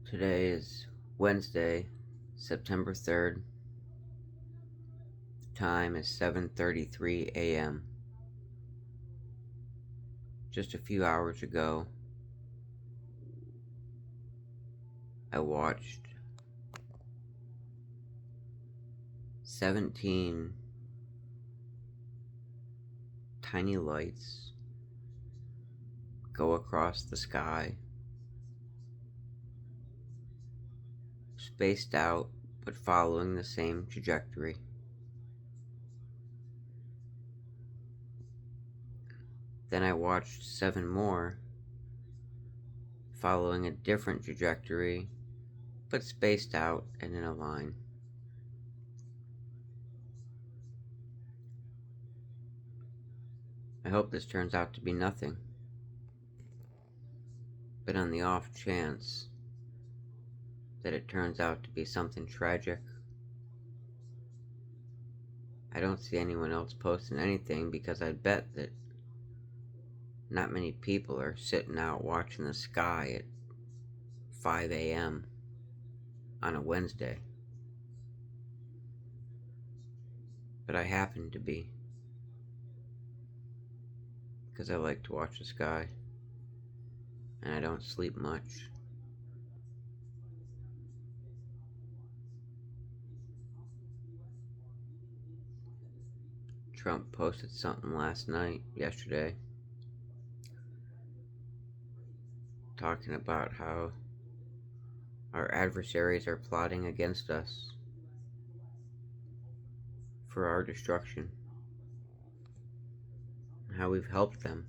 Today is Wednesday, September 3rd. The time is 7:33 a.m. Just a few hours ago, I watched 17 tiny lights go across the sky, spaced out but following the same trajectory. Then I watched 7 more following a different trajectory but spaced out and in a line. I hope this turns out to be nothing, but on the off chance that it turns out to be something tragic, I don't see anyone else posting anything because I bet that not many people are sitting out watching the sky at 5 a.m. on a Wednesday. But I happen to be, because I like to watch the sky, and I don't sleep much. Trump posted something yesterday, talking about how our adversaries are plotting against us for our destruction, and how we've helped them.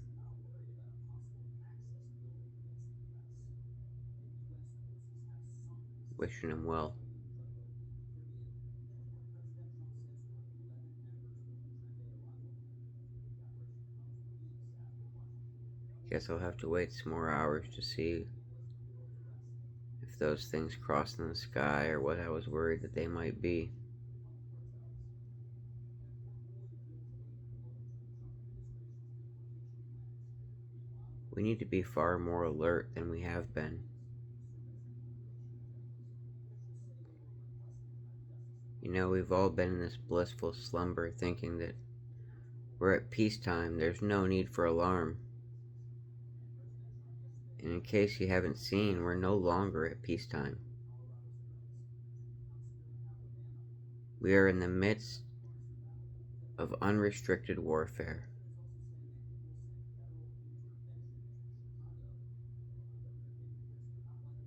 Wishing him well. Guess I'll have to wait some more hours to see if those things crossed in the sky are what I was worried that they might be. We need to be far more alert than we have been. You know, we've all been in this blissful slumber thinking that we're at peacetime, there's no need for alarm. And in case you haven't seen, we're no longer at peacetime. We are in the midst of unrestricted warfare.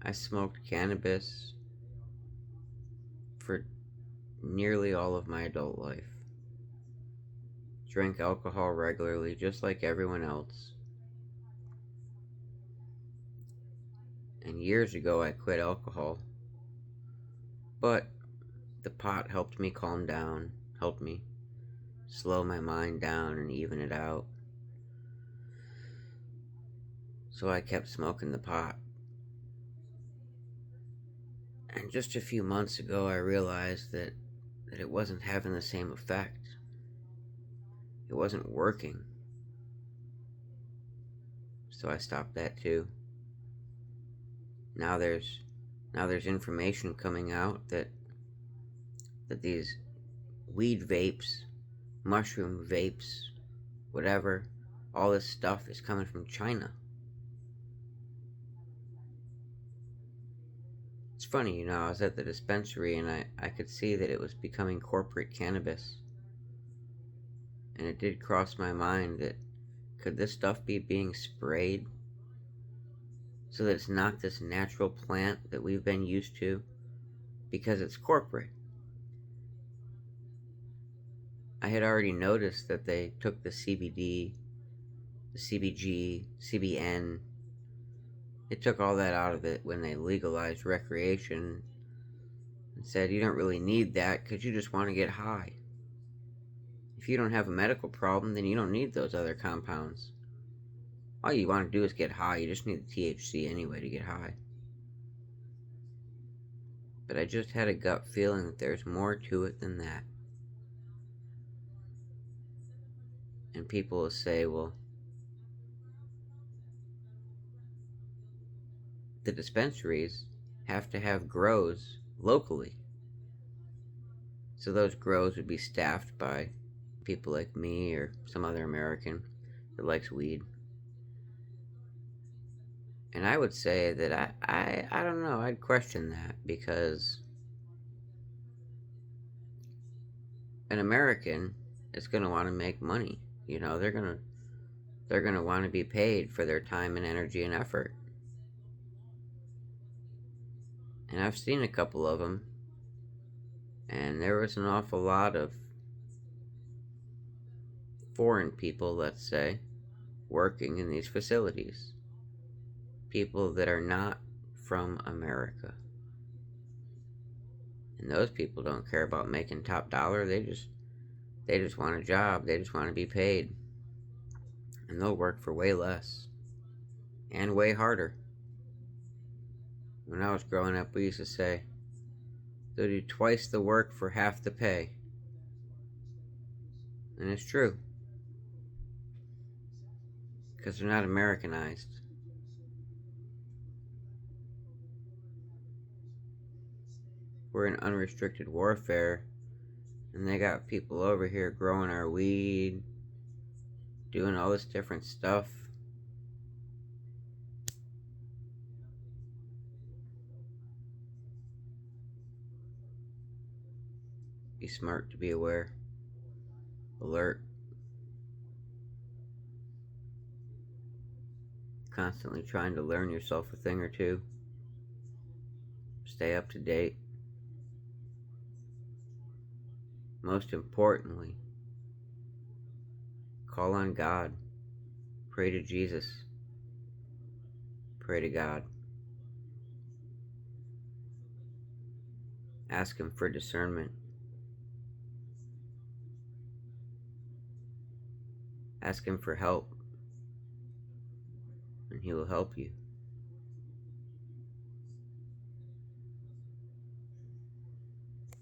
I smoked cannabis for nearly all of my adult life. Drank alcohol regularly, just like everyone else. And years ago, I quit alcohol. But the pot helped me calm down, helped me slow my mind down and even it out. So I kept smoking the pot. And just a few months ago, I realized that it wasn't having the same effect. It wasn't working. So I stopped that too. Now there's information coming out that these weed vapes, mushroom vapes, whatever, all this stuff is coming from China. It's funny, you know, I was at the dispensary and I could see that it was becoming corporate cannabis. And it did cross my mind that could this stuff be being sprayed so that it's not this natural plant that we've been used to because it's corporate. I had already noticed that they took the CBD, the CBG, CBN. They took all that out of it when they legalized recreation and said you don't really need that because you just want to get high. If you don't have a medical problem, then you don't need those other compounds. All you want to do is get high. You just need the THC anyway to get high. But I just had a gut feeling that there's more to it than that. And people will say, well, the dispensaries have to have grows locally. So those grows would be staffed by people like me or some other American that likes weed. And I would say that I don't know, I'd question that, because an American is going to want to make money. They're going to want to be paid for their time and energy and effort. And I've seen a couple of them, and there was an awful lot of foreign people, let's say, working in these facilities. People that are not from America. And those people don't care about making top dollar. They just want a job. They just want to be paid. And they'll work for way less and way harder. When I was growing up, we used to say, they'll do twice the work for half the pay. And it's true. Because they're not Americanized. We're in unrestricted warfare, and they got people over here growing our weed, doing all this different stuff. Be smart to be aware, alert, constantly trying to learn yourself a thing or two, stay up to date. Most importantly, call on God, pray to Jesus, pray to God. Ask Him for discernment. Ask Him for help, and He will help you.